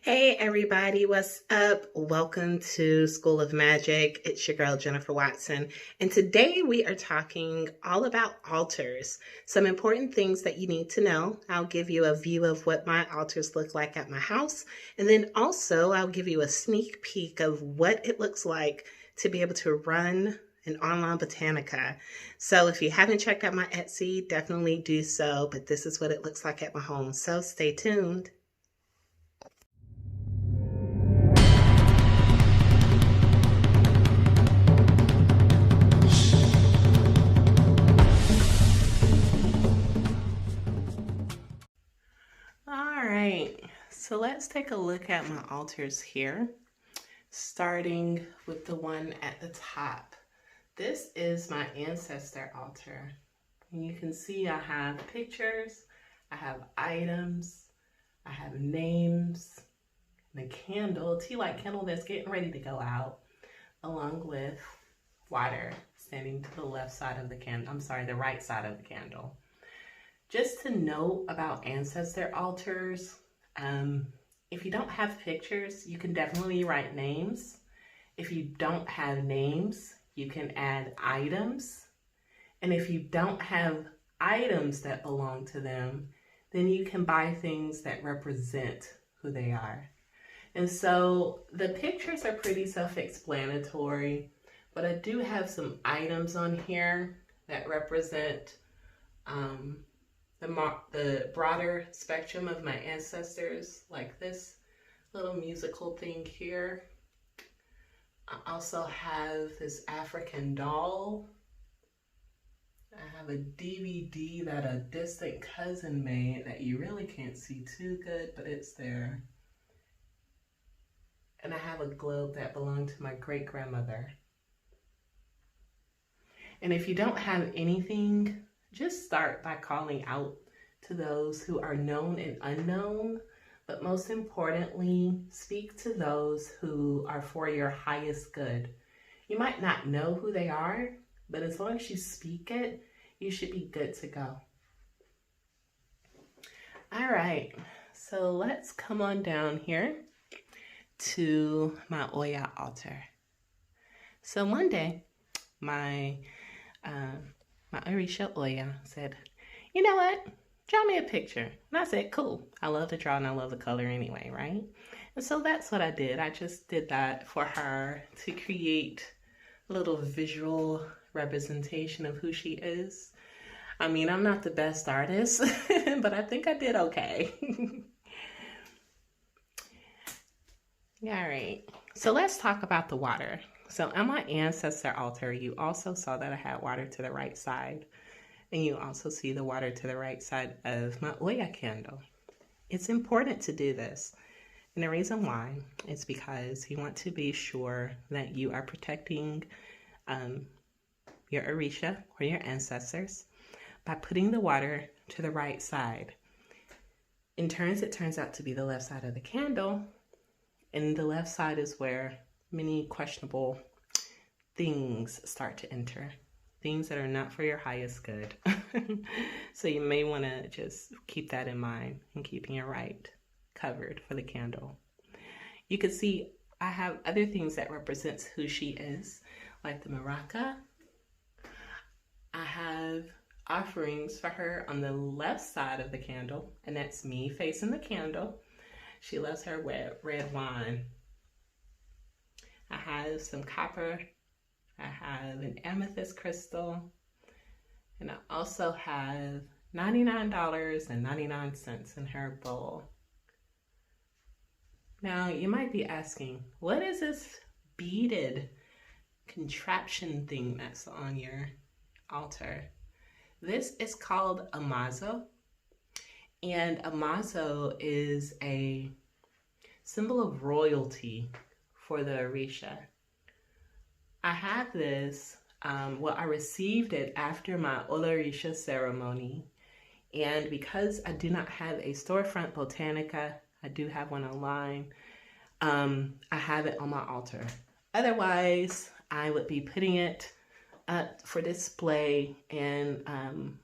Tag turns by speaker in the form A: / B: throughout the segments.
A: Hey everybody, what's up? Welcome to School of Magic. It's your girl Jennifer Watson, and today we are talking all about altars. Some important things that you need to know. I'll give you a view of what my altars look like at my house, and then also I'll give you a sneak peek of what it looks like to be able to run an online botanica. So if you haven't checked out my Etsy, definitely do so, but this is what it looks like at my home, so stay tuned. All right, so let's take a look at my altars here, starting with the one at the top. This is my Ancestor altar. And you can see I have pictures, I have items, I have names, and a candle, tea light candle that's getting ready to go out, along with water standing to the left side of the candle, I'm sorry, the right side of the candle. Just to note about Ancestor altars, if you don't have pictures, you can definitely write names. If you don't have names, you can add items. And if you don't have items that belong to them, then you can buy things that represent who they are. And so the pictures are pretty self-explanatory, but I do have some items on here that represent the broader spectrum of my ancestors, like this little musical thing here. I also have this African doll. I have a DVD that a distant cousin made that you really can't see too good, but it's there. And I have a globe that belonged to my great-grandmother. And if you don't have anything, just start by calling out to those who are known and unknown, but most importantly, speak to those who are for your highest good. You might not know who they are, but as long as you speak it, you should be good to go. All right, so let's come on down here to my Oya altar. So one day, my Orisha Oya said, you know what? Draw me a picture. And I said, cool. I love to draw and I love the color anyway, right? And so that's what I did. I just did that for her to create a little visual representation of who she is. I mean, I'm not the best artist, but I think I did okay. All right. So let's talk about the water. So on my Ancestor altar, you also saw that I had water to the right side. And you also see the water to the right side of my Oya candle. It's important to do this. And the reason why is because you want to be sure that you are protecting your Orisha or your ancestors by putting the water to the right side. In turns, it turns out to be the left side of the candle. And the left side is where many questionable things start to enter. Things that are not for your highest good. So you may want to just keep that in mind and keeping it right covered for the candle. You can see I have other things that represents who she is, like the maraca. I have offerings for her on the left side of the candle, and that's me facing the candle. She loves her red wine. I have some copper. I have an amethyst crystal, and I also have $99.99 in her bowl. Now, you might be asking, what is this beaded contraption thing that's on your altar? This is called a mazo, and a mazo is a symbol of royalty for the Orisha. I have this, I received it after my Orisha ceremony. And because I do not have a storefront botanica, I do have one online, I have it on my altar. Otherwise, I would be putting it up for display in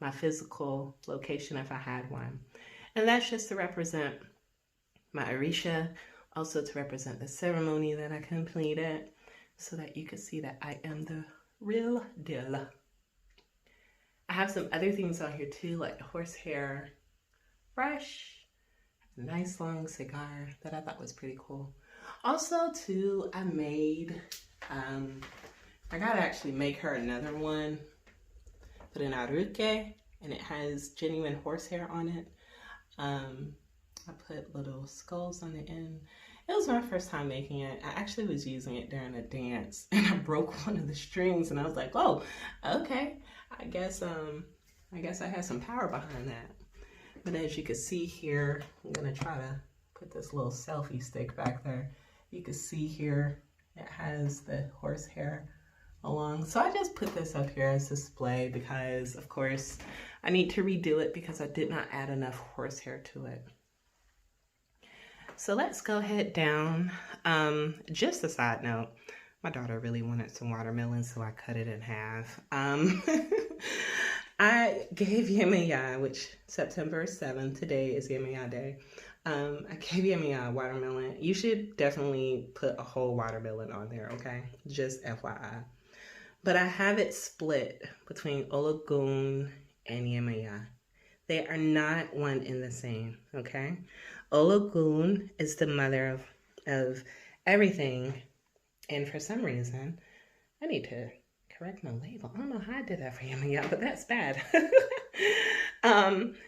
A: my physical location if I had one. And that's just to represent my Orisha Also to represent the ceremony that I completed, so that you can see that I am the real deal. I have some other things on here too, like the horsehair brush, a nice long cigar that I thought was pretty cool. Also too, I gotta actually make her another one, put an aruke, and it has genuine horsehair on it. I put little skulls on the end. It was my first time making it. I actually was using it during a dance and I broke one of the strings and I was like, oh, okay. I guess I had some power behind that. But as you can see here, I'm gonna try to put this little selfie stick back there. You can see here, it has the horsehair along. So I just put this up here as display because of course I need to redo it because I did not add enough horsehair to it. So let's go ahead down. Just a side note, my daughter really wanted some watermelon, so I cut it in half. I gave Yemaya, which September 7th, today is Yemaya Day. I gave Yemaya watermelon. You should definitely put a whole watermelon on there, okay? Just FYI. But I have it split between Olagun and Yemaya. They are not one and the same, okay? Olagun is the mother of everything. And for some reason, I need to correct my label. I don't know how I did that for Yemaya, but that's bad.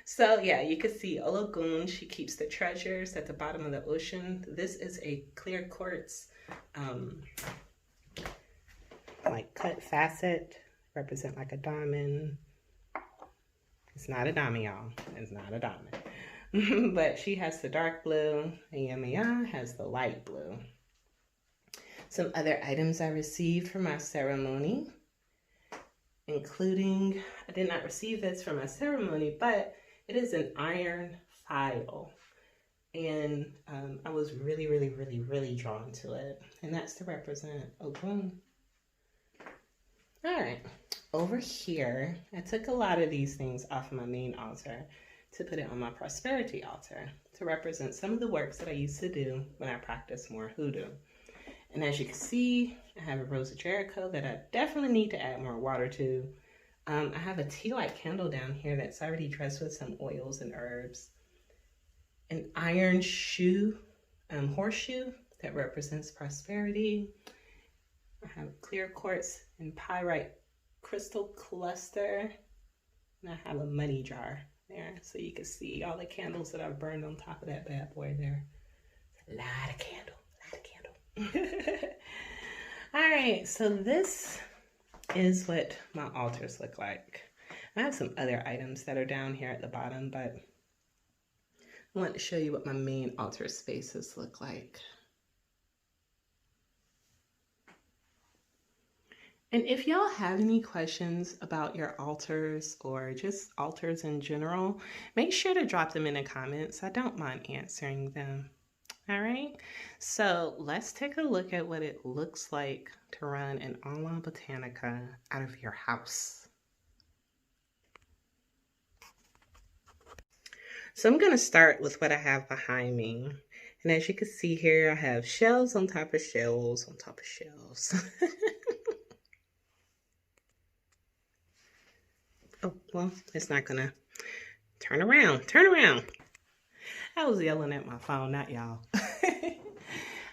A: So yeah, you can see Olagun, she keeps the treasures at the bottom of the ocean. This is a clear quartz, like cut facet, represent like a diamond. It's not a diamond, y'all. It's not a diamond. But she has the dark blue, and Yemaya has the light blue. Some other items I received for my ceremony, including, I did not receive this for my ceremony, but it is an iron file. And I was really drawn to it. And that's to represent Ogun. All right, over here, I took a lot of these things off of my main altar to put it on my prosperity altar to represent some of the works that I used to do when I practiced more hoodoo. And as you can see, I have a Rose of Jericho that I definitely need to add more water to. I have a tea light candle down here that's already dressed with some oils and herbs. An iron shoe, horseshoe that represents prosperity. I have clear quartz and pyrite crystal cluster. And I have a money jar there. So you can see all the candles that I've burned on top of that bad boy there. A lot of candle. All right, so this is what my altars look like. I have some other items that are down here at the bottom, but I want to show you what my main altar spaces look like. And if y'all have any questions about your altars or just altars in general, make sure to drop them in the comments. I don't mind answering them. All right, so let's take a look at what it looks like to run an Oya Botanica out of your house. So I'm going to start with what I have behind me. And as you can see here, I have shelves on top of shelves on top of shelves. Oh, well, it's not going to turn around. Turn around. I was yelling at my phone, not y'all.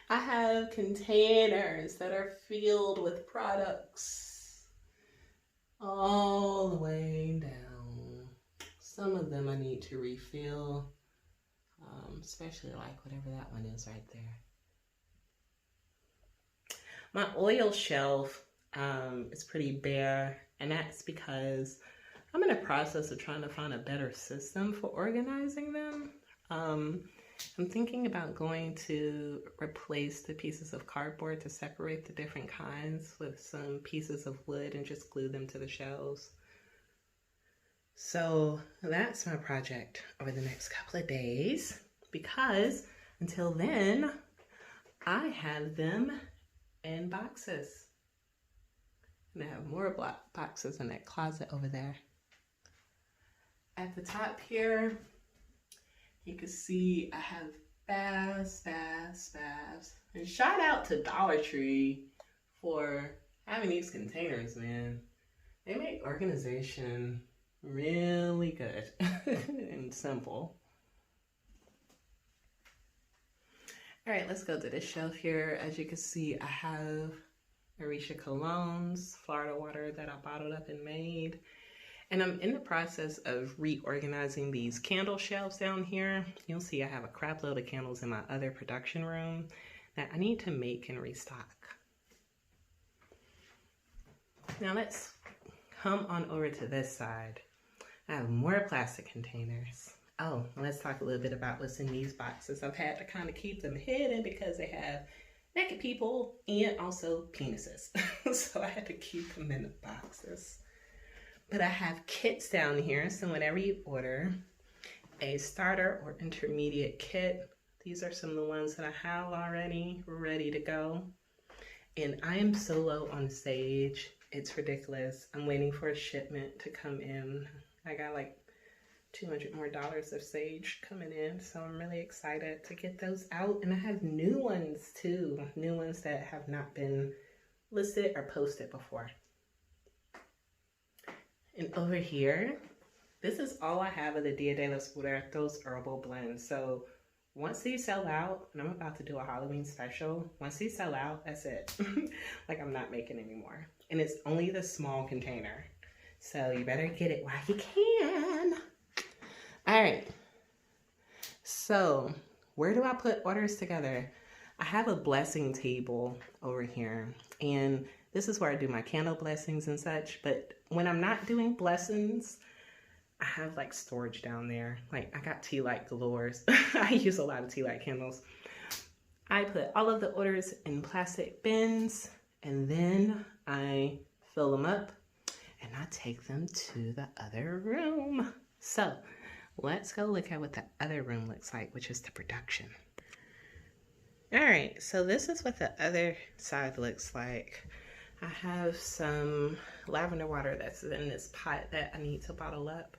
A: I have containers that are filled with products all the way down. Some of them I need to refill, especially like whatever that one is right there. My oil shelf is pretty bare, and that's because I'm in the process of trying to find a better system for organizing them. I'm thinking about going to replace the pieces of cardboard to separate the different kinds with some pieces of wood and just glue them to the shelves. So that's my project over the next couple of days, because until then, I have them in boxes. And I have more boxes in that closet over there. At the top here, you can see I have baths And shout out to Dollar Tree for having these containers, man. They make organization really good and simple. All right, let's go to this shelf here. As you can see, I have Orisha colognes, Florida water that I bottled up and made. And I'm in the process of reorganizing these candle shelves down here. You'll see I have a crap load of candles in my other production room that I need to make and restock. Now let's come on over to this side. I have more plastic containers. Oh, let's talk a little bit about what's in these boxes. I've had to kind of keep them hidden because they have naked people and also penises. So I had to keep them in the boxes. But I have kits down here, so whenever you order a starter or intermediate kit, these are some of the ones that I have already ready to go. And I am solo on stage. It's ridiculous. I'm waiting for a shipment to come in. I got like $200 more of sage coming in, so I'm really excited to get those out. And I have new ones too, new ones that have not been listed or posted before. And over here, this is all I have of the Dia de los Muertos herbal blends. So once these sell out, and I'm about to do a Halloween special, once these sell out, that's it. Like, I'm not making anymore. And it's only the small container. So you better get it while you can. All right. So where do I put orders together? I have a blessing table over here. And this is where I do my candle blessings and such. But when I'm not doing blessings, I have like storage down there. Like, I got tea light galores. I use a lot of tea light candles. I put all of the orders in plastic bins, and then I fill them up and I take them to the other room. So let's go look at what the other room looks like, which is the production. All right, so this is what the other side looks like. I have some lavender water that's in this pot that I need to bottle up.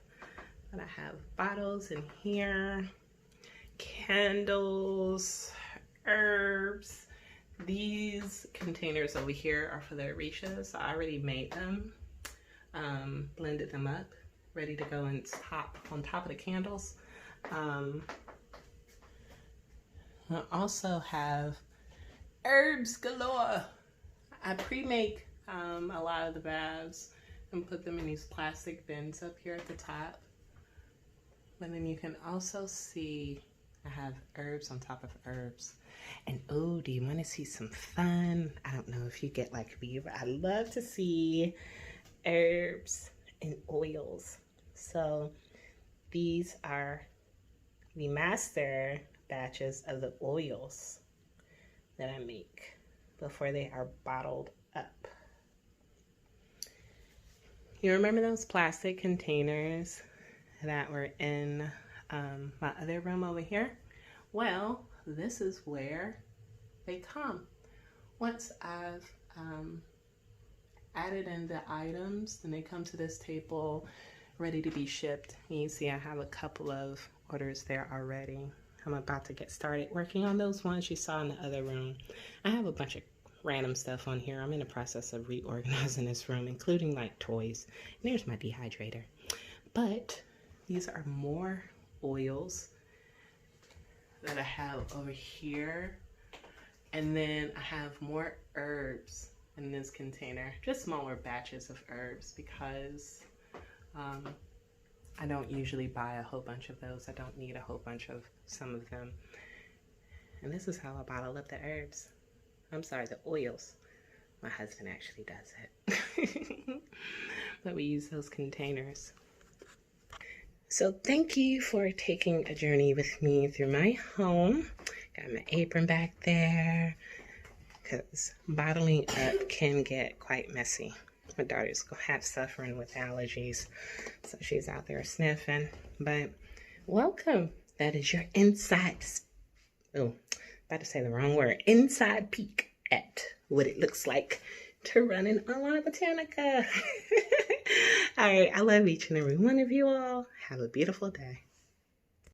A: And I have bottles in here, candles, herbs. These containers over here are for the Orishas. So I already made them, blended them up, ready to go on top of the candles. I also have herbs galore. I pre-make a lot of the baths and put them in these plastic bins up here at the top. But then you can also see I have herbs on top of herbs. And oh, do you want to see some fun? I don't know if you get like me, but I love to see herbs and oils. So these are the master batches of the oils that I make before they are bottled up. You remember those plastic containers that were in my other room over here? Well, this is where they come. Once I've added in the items, then they come to this table ready to be shipped. And you see I have a couple of orders there already. I'm about to get started working on those ones you saw in the other room. I have a bunch of random stuff on here. I'm in the process of reorganizing this room, including like toys. And there's my dehydrator. But these are more oils that I have over here. And then I have more herbs in this container. Just smaller batches of herbs because I don't usually buy a whole bunch of those. I don't need a whole bunch of some of them. And this is how I bottle up the herbs. I'm sorry, the oils. My husband actually does it. But we use those containers. So thank you for taking a journey with me through my home. Got my apron back there because bottling up can get quite messy. My daughter's half suffering with allergies, so she's out there sniffing. But welcome. That is your inside, about to say the wrong word, inside peek at what it looks like to run an Oya Botanica. All right, I love each and every one of you all. Have a beautiful day.